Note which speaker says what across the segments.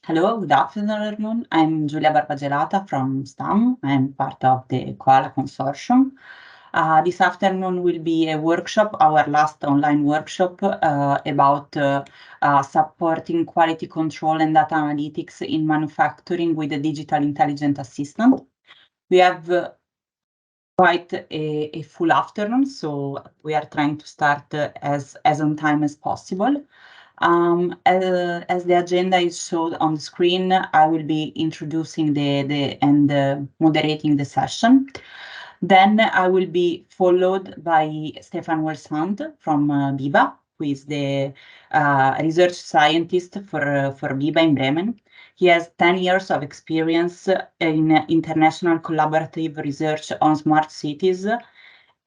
Speaker 1: Hello, good afternoon. I'm Giulia Barbagelata from STAM. I'm part of the COALA consortium. This afternoon will be a workshop, our last online workshop about supporting quality control and data analytics in manufacturing with the Digital Intelligent Assistant. We have quite a full afternoon, so we are trying to start as on time as possible. As the agenda is shown on the screen, I will be introducing and moderating the session. Then I will be followed by Stefan Welsand from BIBA, who is the research scientist for BIBA in Bremen. He has 10 years of experience in international collaborative research on smart cities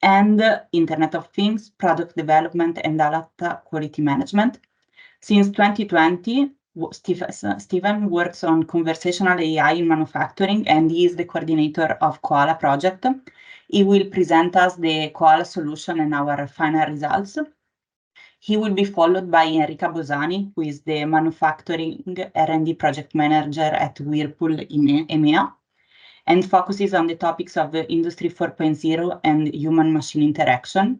Speaker 1: and Internet of Things, product development, and data quality management. Since 2020, Stephen works on conversational AI in manufacturing, and he is the coordinator of COALA project. He will present us the COALA solution and our final results. He will be followed by Enrica Bosani, who is the manufacturing R&D project manager at Whirlpool in EMEA, and focuses on the topics of the Industry 4.0 and human-machine interaction.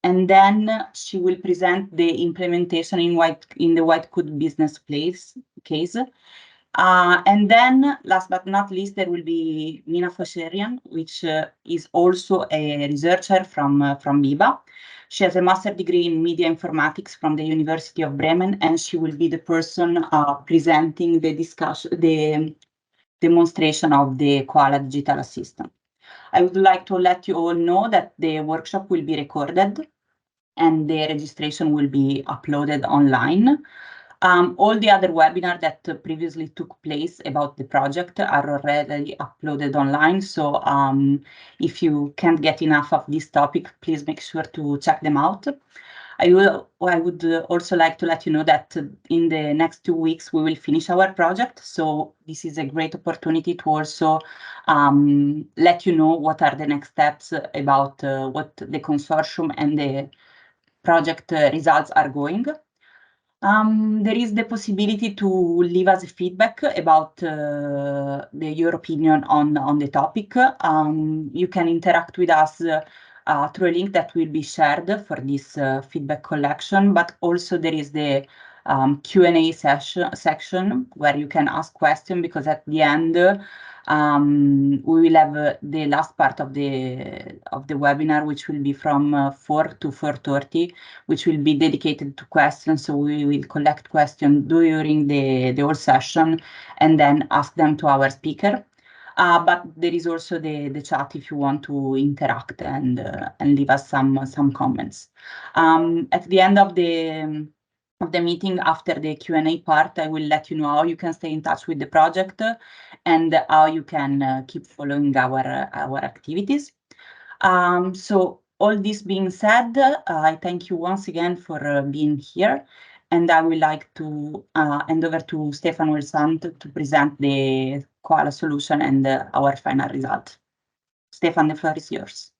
Speaker 1: And then she will present the implementation in the White Code business case. And then, last but not least, there will be Nina Fosherian, which is also a researcher from BIBA. She has a master's degree in media informatics from the University of Bremen, and she will be the person presenting the demonstration of the COALA Digital Assistant. I would like to let you all know that the workshop will be recorded and the registration will be uploaded online. All the other webinars that previously took place about the project are already uploaded online. So if you can't get enough of this topic, please make sure to check them out. I would also like to let you know that in the next 2 weeks, we will finish our project. So this is a great opportunity to also let you know what are the next steps about what the consortium and the project results are going. There is the possibility to leave us feedback about your opinion on the topic. You can interact with us through a link that will be shared for this feedback collection, but also there is the Q&A section where you can ask questions, because at the end we will have the last part of the webinar, which will be from 4 to 4:30, which will be dedicated to questions. So we will collect questions during the whole session and then ask them to our speaker. But there is also the chat if you want to interact and leave us some comments. At the end of the meeting, after the Q&A part, I will let you know how you can stay in touch with the project and how you can keep following our activities. So all this being said, I thank you once again for being here, and I would like to hand over to Stefan Welsand to present the COALA solution and our final result. Stefan, the floor is yours.